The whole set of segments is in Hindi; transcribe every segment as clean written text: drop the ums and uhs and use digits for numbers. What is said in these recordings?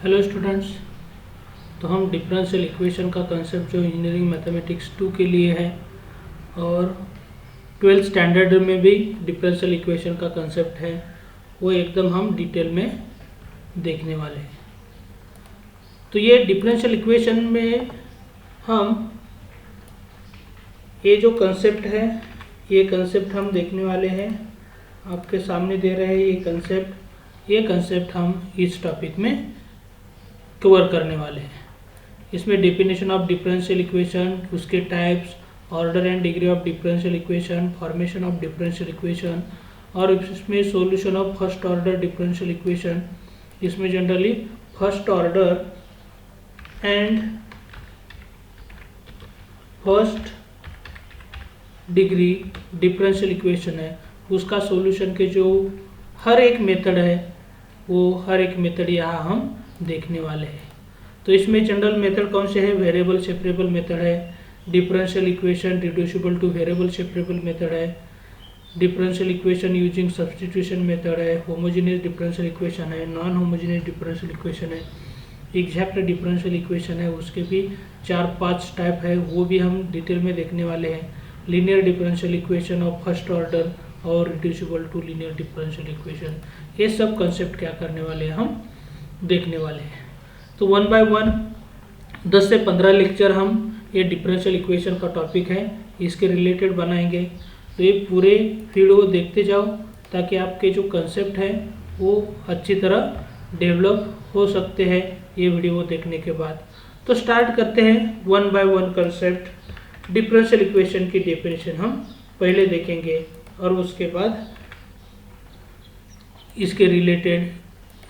Hello students. तो हम डिफरेंशियल इक्वेशन का कंसेप्ट जो इंजीनियरिंग मैथमेटिक्स 2 के लिए है और 12th स्टैंडर्ड में भी डिफरेंशियल इक्वेशन का कंसेप्ट है, वो एकदम हम डिटेल में देखने वाले हैं। तो ये डिफरेंशियल इक्वेशन में हम ये जो कंसेप्ट है, ये कंसेप्ट हम देखने वाले हैं। आपके सामने दे रहे हैं ये कंसेप्ट हम इस टॉपिक में कवर करने वाले हैं। इसमें डेफिनेशन ऑफ डिफरेंशियल इक्वेशन, उसके types, order and degree of differential equation, formation of differential equation और इसमें solution of first order differential equation. इसमें generally first order and first degree differential equation है, उसका सॉल्यूशन के जो हर एक मेथड है, वो हर एक मेथड यहाँ हम देखने वाले हैं। तो इसमें जनरल मेथड कौन से है? वेरिएबल सेपरेबल मेथड है, differential equation reducible to variable separable method है, differential equation using substitution method है, होमोजेनियस डिफरेंशियल इक्वेशन है, नॉन होमोजेनियस डिफरेंशियल इक्वेशन है, एग्जैक्ट डिफरेंशियल इक्वेशन है, उसके भी 4-5 टाइप है, वो भी हम डिटेल में देखने वाले हैं। Linear differential equation of first order और reducible to linear differential equation, ये सब कंसेप्ट क्या करने वाले हैं, हम देखने वाले हैं। तो 1 बाय 1 10 से 15 लेक्चर हम ये डिफरेंशियल इक्वेशन का टॉपिक है, इसके रिलेटेड बनाएंगे। तो ये पूरे वीडियो देखते जाओ ताकि आपके जो कंसेप्ट है वो अच्छी तरह डेवलप हो सकते हैं ये वीडियो देखने के बाद। तो स्टार्ट करते हैं 1 बाय 1 कंसेप्ट। डिफरेंशियल इक्वेशन की डेफिनेशन हम पहले देखेंगे और उसके बाद इसके रिलेटेड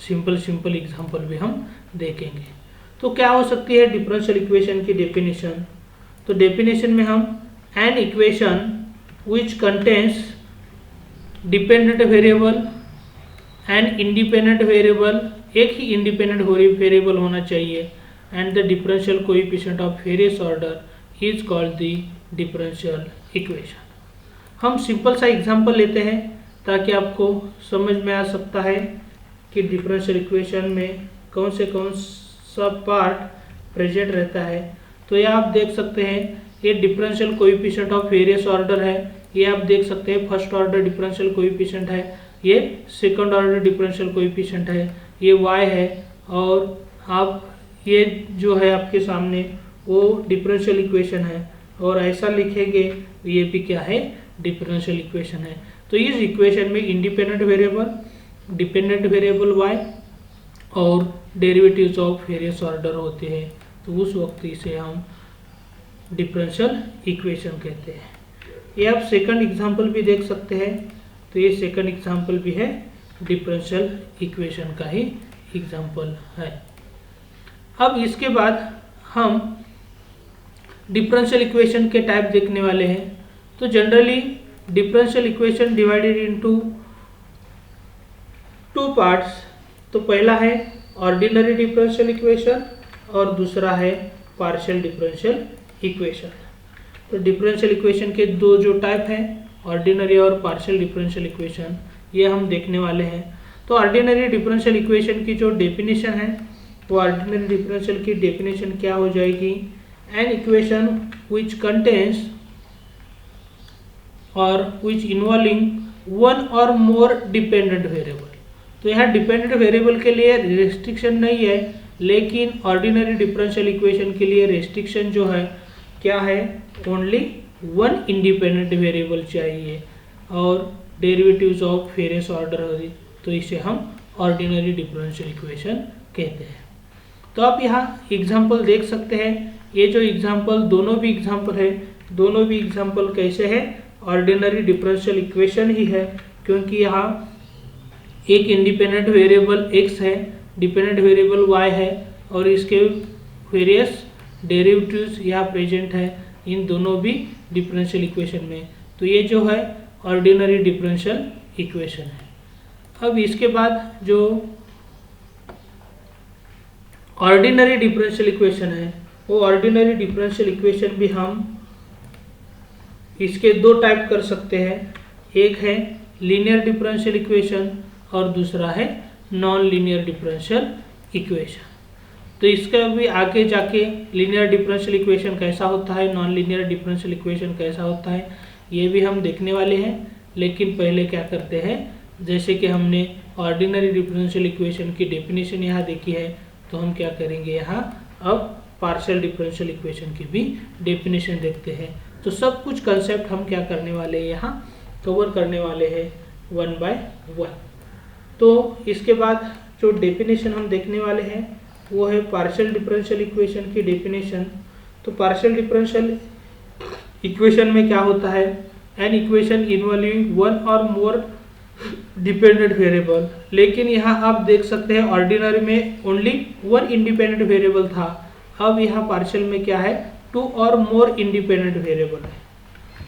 सिंपल एग्जांपल भी हम देखेंगे। तो क्या हो सकती है डिफरेंशियल इक्वेशन की डेफिनेशन? तो डेफिनेशन में हम an equation which contains dependent variable and independent variable, एक ही इंडिपेंडेंट वेरिएबल होना चाहिए, and the differential coefficient of various order is called the differential equation. हम सिंपल सा एग्जांपल लेते हैं ताकि आपको समझ में आ सकता है कि डिफरेंशियल इक्वेशन में कौन सा पार्ट प्रेजेंट रहता है। तो ये आप देख सकते हैं, ये differential coefficient of various order है, ये आप देख सकते हैं फर्स्ट ऑर्डर डिफरेंशियल कोएफिशिएंट है, ये सेकंड ऑर्डर डिफरेंशियल कोएफिशिएंट है, ये y है, और आप ये जो है आपके सामने वो डिफरेंशियल इक्वेशन है, और ऐसा लिखेंगे ये भी क्या है? डिफरेंशियल इक्वेशन है। तो इस इक्वेशन में independent variable, dependent variable y और डेरिवेटिव्स ऑफ वेरियस ऑर्डर होते हैं, तो उस वक्त इसे हम डिफरेंशियल इक्वेशन कहते हैं। ये आप सेकंड एग्जांपल भी देख सकते हैं, तो ये सेकंड एग्जांपल भी है, डिफरेंशियल इक्वेशन का ही एग्जांपल है। अब इसके बाद हम डिफरेंशियल इक्वेशन के टाइप देखने वाले हैं। तो generally differential equation divided into 2 parts. तो पहला है ऑर्डिनरी डिफरेंशियल इक्वेशन और दूसरा है पार्शियल डिफरेंशियल इक्वेशन। तो डिफरेंशियल इक्वेशन के दो जो टाइप हैं, ऑर्डिनरी और पार्शियल डिफरेंशियल इक्वेशन, ये हम देखने वाले हैं। तो ऑर्डिनरी डिफरेंशियल इक्वेशन की जो डेफिनेशन है, वो ऑर्डिनरी डिफरेंशियल की डेफिनेशन क्या हो जाएगी? एन इक्वेशन विच कंटेन्स और विच इन्वॉल्विंग वन और मोर डिपेंडेंट वेरिएबल। तो यहाँ डिपेंडेंट वेरिएबल के लिए रेस्ट्रिक्शन नहीं है, लेकिन ऑर्डिनरी डिफरेंशियल इक्वेशन के लिए रेस्ट्रिक्शन जो है क्या है? ओनली वन इंडिपेंडेंट वेरिएबल चाहिए और डेरिवेटिव्स ऑफ वेरियस ऑर्डर होगी, तो इसे हम ऑर्डिनरी डिफरेंशियल इक्वेशन कहते हैं। तो आप यहाँ एग्जाम्पल देख सकते हैं, ये जो एग्जाम्पल दोनों भी एग्जाम्पल है, दोनों भी एग्जाम्पल कैसे है? ऑर्डिनरी डिफरेंशियल इक्वेशन ही है, क्योंकि यहाँ एक इंडिपेंडेंट वेरिएबल x है, डिपेंडेंट वेरिएबल y है, और इसके वेरियस डेरिवेटिव्स यहाँ प्रेजेंट है इन दोनों भी डिफरेंशियल इक्वेशन में। तो ये जो है ऑर्डिनरी डिफरेंशियल इक्वेशन है। अब इसके बाद जो ऑर्डिनरी डिफरेंशियल इक्वेशन है, वो ऑर्डिनरी डिफरेंशियल इक्वेशन भी हम इसके 2 टाइप कर सकते हैं। एक है लीनियर डिफरेंशियल इक्वेशन और दूसरा है नॉन लीनियर डिफरेंशियल इक्वेशन। तो इसका भी आगे जाके लीनियर डिफरेंशियल इक्वेशन कैसा होता है, नॉन लीनियर डिफरेंशियल इक्वेशन कैसा होता है, ये भी हम देखने वाले हैं। लेकिन पहले क्या करते हैं, जैसे कि हमने ऑर्डिनरी डिफरेंशियल इक्वेशन की डेफिनेशन यहाँ देखी है, तो हम क्या करेंगे यहाँ अब पार्शियल डिफरेंशियल इक्वेशन की भी डेफिनेशन देखते हैं। तो सब कुछ कंसेप्ट हम क्या करने वाले हैं, यहाँ कवर करने वाले हैं 1 by 1। तो इसके बाद जो डेफिनेशन हम देखने वाले हैं वो है पार्शियल डिफरेंशियल इक्वेशन की डेफिनेशन। तो पार्शियल डिफरेंशियल इक्वेशन में क्या होता है, एन इक्वेशन इन्वॉल्विंग वन और मोर डिपेंडेंट वेरिएबल। लेकिन यहाँ आप देख सकते हैं ऑर्डिनरी में ओनली वन इंडिपेंडेंट वेरिएबल था, अब यहाँ पार्शियल में क्या है, 2 और मोर इंडिपेंडेंट वेरिएबल है।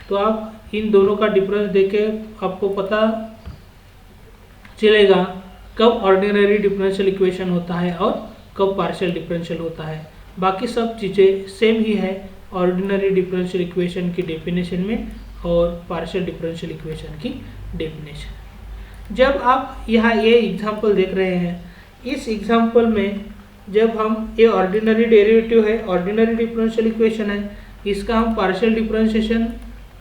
तो आप इन दोनों का डिफरेंस देखे आपको पता चलेगा कब ऑर्डिनरी डिफरेंशियल इक्वेशन होता है और कब पार्शियल डिफरेंशियल होता है। बाकी सब चीज़ें सेम ही है ऑर्डिनरी डिफरेंशियल इक्वेशन की डेफिनेशन में और पार्शियल डिफरेंशियल इक्वेशन की डेफिनेशन। जब आप यहाँ ये एग्जांपल देख रहे हैं, इस एग्जांपल में जब हम ये ऑर्डिनरी डेरिवेटिव है, ऑर्डिनरी डिफरेंशियल इक्वेशन है, इसका हम पार्शियल डिफरेंशिएशन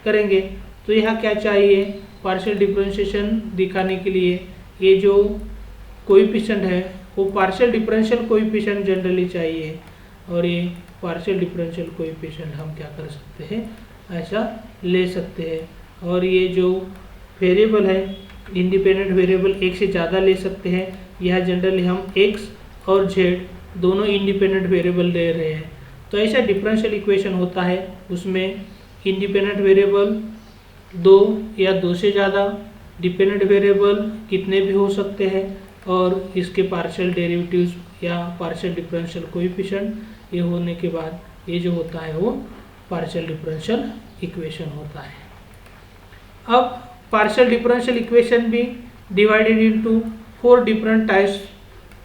करेंगे। तो यहाँ क्या चाहिए, पार्शियल डिफरेंशिएशन दिखाने के लिए ये जो कोएफिशिएंट है वो पार्शियल डिफरेंशियल कोएफिशिएंट जनरली चाहिए, और ये पार्शियल डिफरेंशियल कोएफिशिएंट हम क्या कर सकते हैं, ऐसा ले सकते हैं। और ये जो वेरिएबल है इंडिपेंडेंट वेरिएबल एक से ज़्यादा ले सकते हैं, यह जनरली हम x और z दोनों इंडिपेंडेंट वेरिएबल ले रहे हैं। तो ऐसा डिफरेंशियल इक्वेशन होता है, उसमें इंडिपेंडेंट वेरिएबल 2 या 2 से ज़्यादा, डिपेंडेंट वेरिएबल कितने भी हो सकते हैं, और इसके पार्शियल डेरिवेटिव्स या पार्शियल डिफरेंशियल कोएफिशिएंट ये होने के बाद ये जो होता है वो पार्शियल डिफरेंशियल इक्वेशन होता है। अब पार्शियल डिफरेंशियल इक्वेशन भी डिवाइडेड इनटू 4 डिफरेंट टाइप्स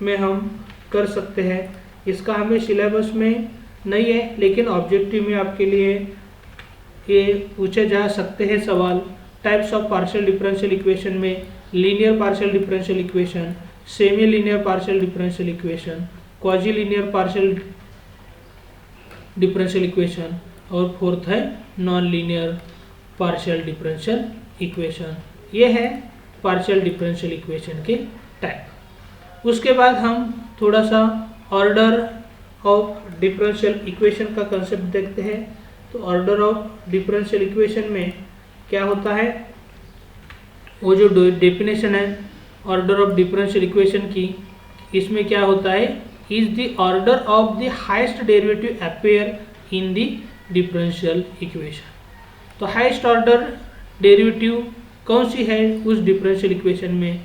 में हम कर सकते हैं। इसका हमें सिलेबस में नहीं है, लेकिन ऑब्जेक्टिव में आपके लिए ये पूछे जा सकते हैं सवाल। Types of partial differential equation में linear partial differential equation, semi linear partial differential equation, quasi linear partial differential equation, और फोर्थ है non linear partial differential equation. ये है पार्शियल डिफरेंशियल इक्वेशन के टाइप। उसके बाद हम थोड़ा सा ऑर्डर ऑफ डिफरेंशियल इक्वेशन का कंसेप्ट देखते हैं। तो ऑर्डर ऑफ डिफरेंशियल इक्वेशन में क्या होता है, वो जो डेफिनेशन है ऑर्डर ऑफ डिफरेंशियल इक्वेशन की, इसमें क्या होता है, is the order of the highest derivative appear in the differential equation. तो हाईएस्ट ऑर्डर डेरिवेटिव कौन सी है उस डिफरेंशियल इक्वेशन में,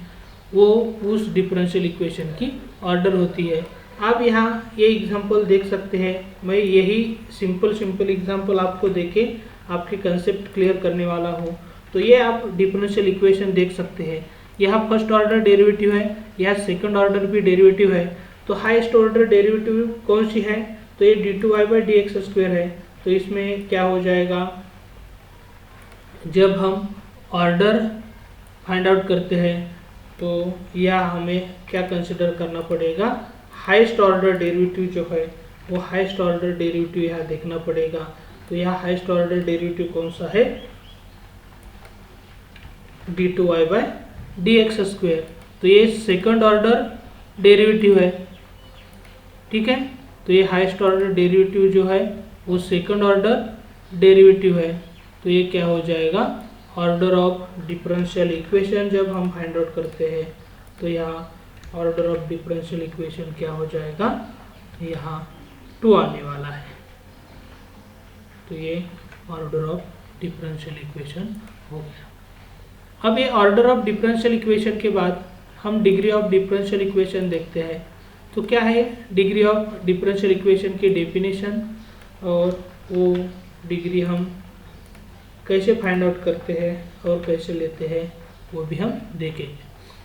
वो उस डिफरेंशियल इक्वेशन की ऑर्डर होती है। आप यहाँ ये एग्जांपल देख सकते हैं, मैं यही सिंपल एग्जांपल आपको देके आपके कंसेप्ट क्लियर करने वाला हूँ। तो ये आप डिफरेंशियल इक्वेशन देख सकते हैं, यहाँ फर्स्ट ऑर्डर डेरिवेटिव है, यहाँ सेकंड ऑर्डर भी डेरिवेटिव है। तो हाईएस्ट ऑर्डर डेरिवेटिव कौन सी है, तो ये d2y/dx² है। तो इसमें क्या हो जाएगा, जब हम ऑर्डर फाइंड आउट करते हैं तो यह हमें क्या कंसिडर करना पड़ेगा, हाईएस्ट ऑर्डर डेरिवेटिव जो है वो हाईएस्ट ऑर्डर डेरिवेटिव यहाँ देखना पड़ेगा। तो यहाँ हाईएस्ट ऑर्डर डेरिवेटिव कौन सा है, d2y/dx²। तो ये सेकंड ऑर्डर डेरिवेटिव है, ठीक है। तो ये हाईएस्ट ऑर्डर डेरिवेटिव जो है वो सेकंड ऑर्डर डेरिवेटिव है। तो ये क्या हो जाएगा, ऑर्डर ऑफ डिफरेंशियल इक्वेशन जब हम फाइंड आउट करते हैं तो यहाँ ऑर्डर ऑफ डिफरेंशियल इक्वेशन क्या हो जाएगा, यहाँ 2 आने वाला है। तो ये ऑर्डर ऑफ डिफरेंशियल इक्वेशन हो गया। अब ये ऑर्डर ऑफ डिफरेंशियल इक्वेशन के बाद हम डिग्री ऑफ डिफरेंशियल इक्वेशन देखते हैं। तो क्या है डिग्री ऑफ डिफरेंशियल इक्वेशन की डेफिनेशन, और वो डिग्री हम कैसे फाइंड आउट करते हैं और कैसे लेते हैं वो भी हम देखेंगे।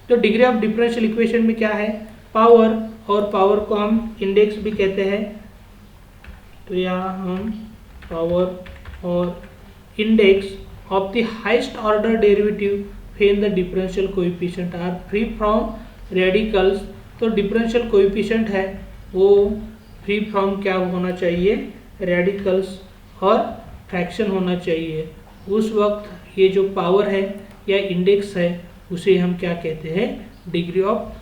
तो डिग्री ऑफ डिफरेंशियल इक्वेशन में क्या है, पावर, और पावर को हम इंडेक्स भी कहते हैं। तो यहाँ हम पावर और index of the highest order derivative when the differential coefficient are free from radicals. तो डिफरेंशियल कोएफिशिएंट है वो फ्री फ्रॉम क्या होना चाहिए, रेडिकल्स और फ्रैक्शन होना चाहिए। उस वक्त ये जो पावर है या इंडेक्स है उसे हम क्या कहते हैं, डिग्री ऑफ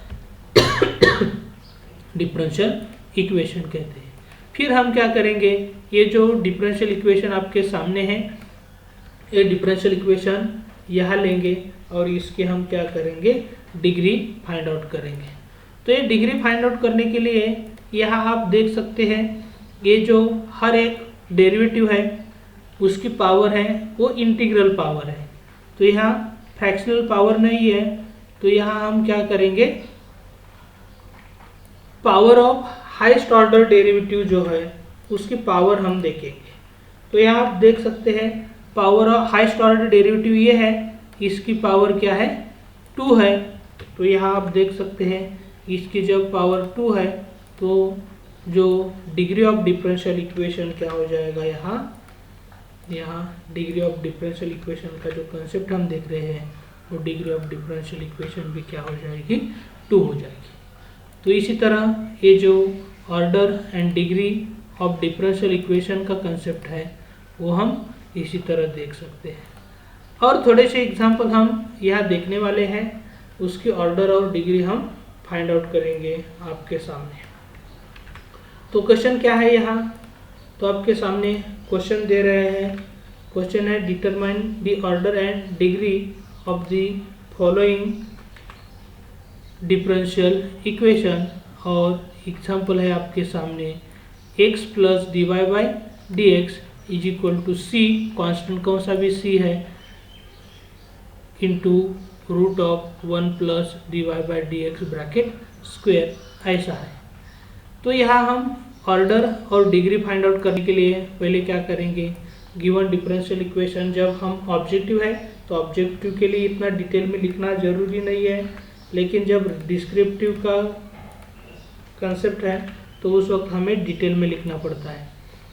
डिफरेंशियल इक्वेशन कहते हैं। फिर हम क्या करेंगे, ये जो डिफरेंशियल इक्वेशन आपके सामने है, ये डिफरेंशियल इक्वेशन यहाँ लेंगे और इसके हम क्या करेंगे, डिग्री फाइंड आउट करेंगे। तो ये डिग्री फाइंड आउट करने के लिए यहाँ आप देख सकते हैं ये जो हर एक डेरिवेटिव है उसकी पावर है वो इंटीग्रल पावर है। तो यहाँ फ्रैक्शनल पावर नहीं है, तो यहाँ हम क्या करेंगे, power of highest order derivative जो है उसकी पावर हम देखेंगे। तो यहाँ आप देख सकते हैं power of highest order derivative ये है, इसकी पावर क्या है, 2 है। तो यहाँ आप देख सकते हैं इसकी जब पावर 2 है तो जो डिग्री ऑफ डिफरेंशियल इक्वेशन क्या हो जाएगा, यहाँ डिग्री ऑफ डिफरेंशियल इक्वेशन का जो कंसेप्ट हम देख रहे हैं वो डिग्री ऑफ डिफरेंशियल इक्वेशन भी क्या हो जाएगी, 2 हो जाएगी। तो इसी तरह ये जो order and degree of differential equation का कंसेप्ट है वो हम इसी तरह देख सकते हैं। और थोड़े से एग्जांपल हम यहाँ देखने वाले हैं, उसकी ऑर्डर और डिग्री हम फाइंड आउट करेंगे आपके सामने। तो क्वेश्चन क्या है यहाँ, तो आपके सामने क्वेश्चन दे रहे हैं। क्वेश्चन है determine the order and degree of the following differential equation, और एग्जांपल है आपके सामने x plus dy by d x is equal to c, constant कौन सा भी c है, into root of 1 plus dy by d x bracket square, ऐसा है। तो यहाँ हम ऑर्डर और डिग्री फाइंड आउट करने के लिए पहले क्या करेंगे, गिवन डिफरेंशियल इक्वेशन जब हम ऑब्जेक्टिव है तो ऑब्जेक्टिव के लिए इतना डिटेल में लिखना जरूरी नहीं है, लेकिन जब डिस्क्रिप्टिव का कंसेप्ट है तो उस वक्त हमें डिटेल में लिखना पड़ता है।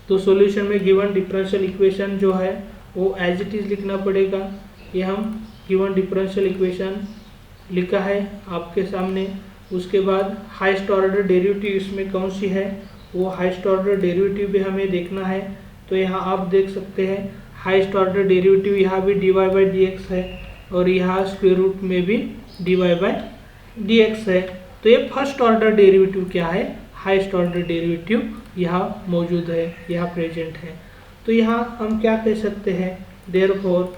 तो सॉल्यूशन में गिवन डिफरेंशियल इक्वेशन जो है वो एज इट इज़ लिखना पड़ेगा। ये हम गिवन डिफरेंशियल इक्वेशन लिखा है आपके सामने। उसके बाद हाईएस्ट ऑर्डर डेरिवेटिव इसमें कौन सी है, वो हाईएस्ट ऑर्डर डेरिवेटिव भी हमें देखना है। तो यहाँ आप देख सकते हैं हाईएस्ट ऑर्डर डेरिवेटिव यहाँ भी dy बाई डी एक्स है और यहाँ स्क्वायर रूट में भी dy बाई डी एक्स है। तो ये फर्स्ट ऑर्डर डेरिवेटिव क्या है, हाईएस्ट ऑर्डर डेरिवेटिव यहाँ मौजूद है, यहाँ प्रेजेंट है। तो यहाँ हम क्या कह सकते हैं, therefore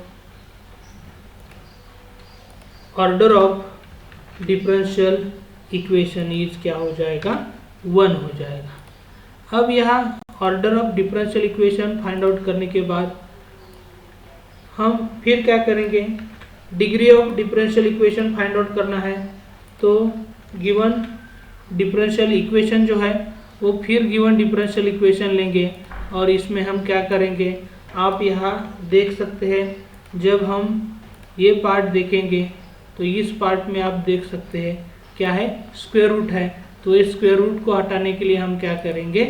order of differential equation is क्या हो जाएगा, 1 हो जाएगा। अब यहाँ order of differential equation find out करने के बाद हम फिर क्या करेंगे, degree of differential equation find out करना है। तो गिवन डिफरेंशियल इक्वेशन जो है वो फिर गिवन डिफरेंशियल इक्वेशन लेंगे और इसमें हम क्या करेंगे, आप यहाँ देख सकते हैं जब हम ये पार्ट देखेंगे तो इस पार्ट में आप देख सकते हैं क्या है, स्क्वायर रूट है। तो इस स्क्वायर रूट को हटाने के लिए हम क्या करेंगे,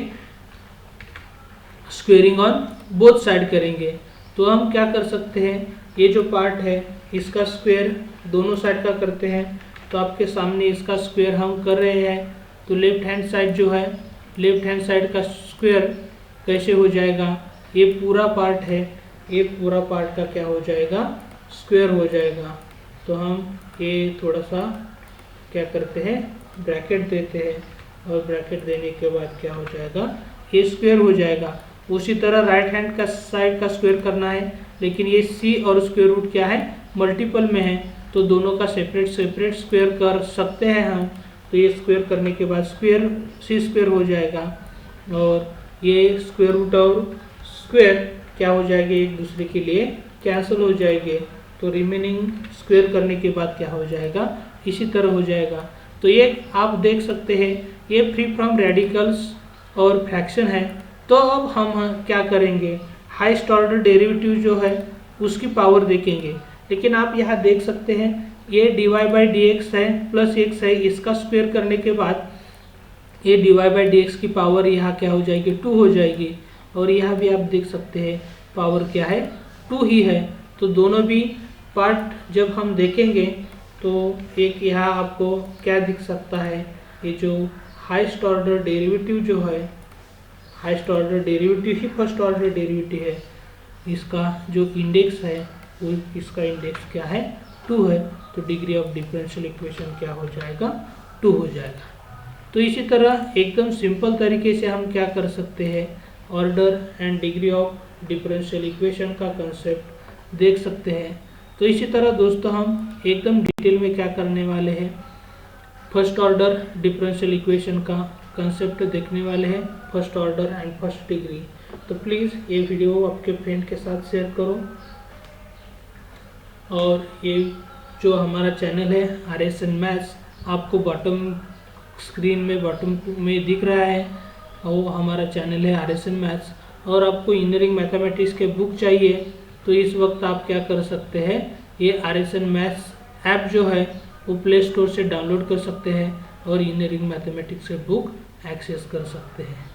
स्क्वेयरिंग ऑन बोथ साइड करेंगे। तो हम क्या कर सकते हैं, ये जो पार्ट है इसका स्क्वायर दोनों साइड का करते हैं। तो आपके सामने इसका स्क्वायर हम कर रहे हैं। तो लेफ्ट हैंड साइड जो है, लेफ्ट हैंड साइड का स्क्वायर कैसे हो जाएगा, ये पूरा पार्ट है, ये पूरा पार्ट का क्या हो जाएगा, स्क्वायर हो जाएगा। तो हम ये थोड़ा सा क्या करते हैं, ब्रैकेट देते हैं और ब्रैकेट देने के बाद क्या हो जाएगा, ये स्क्वायर हो जाएगा। उसी तरह राइट हैंड का साइड का स्क्वायर करना है, लेकिन ये सी और स्क्वायर रूट क्या है, मल्टीपल में है, तो दोनों का सेपरेट सेपरेट स्क्वायर कर सकते हैं हम। तो ये स्क्वायर करने के बाद स्क्वायर सी स्क्वायर हो जाएगा और ये स्क्वायर रूट और स्क्वायर क्या हो जाएंगे, एक दूसरे के लिए कैंसिल हो जाएंगे। तो रिमेनिंग स्क्वायर करने के बाद क्या हो जाएगा, इसी तरह हो जाएगा। तो ये आप देख सकते हैं ये फ्री फ्रॉम रेडिकल्स और फ्रैक्शन है। तो अब हम क्या करेंगे, हाईएस्ट ऑर्डर डेरिवेटिव जो है उसकी पावर देखेंगे। लेकिन आप यहाँ देख सकते हैं ये dy बाई डी एक्स है प्लस x है, इसका स्क्वायर करने के बाद ये dy बाई डी एक्स की पावर यहाँ क्या हो जाएगी, 2 हो जाएगी। और यहाँ भी आप देख सकते हैं पावर क्या है, 2 ही है। तो दोनों भी पार्ट जब हम देखेंगे तो एक यहाँ आपको क्या दिख सकता है, ये जो हाईएस्ट ऑर्डर डेरिवेटिव जो है हाईएस्ट ऑर्डर डेरिवेटिव ही फर्स्ट ऑर्डर डेरिवेटिव है, इसका जो इंडेक्स है वो इसका इंडेक्स क्या है 2 है, तो डिग्री ऑफ डिफरेंशियल इक्वेशन क्या हो जाएगा 2 हो जाएगा। तो इसी तरह एकदम सिंपल तरीके से हम क्या कर सकते हैं, order and degree of differential equation का कंसेप्ट देख सकते हैं। तो इसी तरह दोस्तों हम एकदम डिटेल में क्या करने वाले हैं, फर्स्ट ऑर्डर डिफरेंशियल इक्वेशन का कंसेप्ट देखने वाले हैं, first order and first degree. तो प्लीज़ ये वीडियो आपके फ्रेंड के साथ शेयर करो, और ये जो हमारा चैनल है RSN मैथ्स आपको बॉटम स्क्रीन में बॉटम में दिख रहा है, वो हमारा चैनल है RSN मैथ्स। और आपको इंजीनियरिंग मैथमेटिक्स के बुक चाहिए तो इस वक्त आप क्या कर सकते हैं, ये RSN मैथ्स ऐप जो है वो प्ले स्टोर से डाउनलोड कर सकते हैं और इंजीनियरिंग मैथमेटिक्स के बुक एक्सेस कर सकते हैं।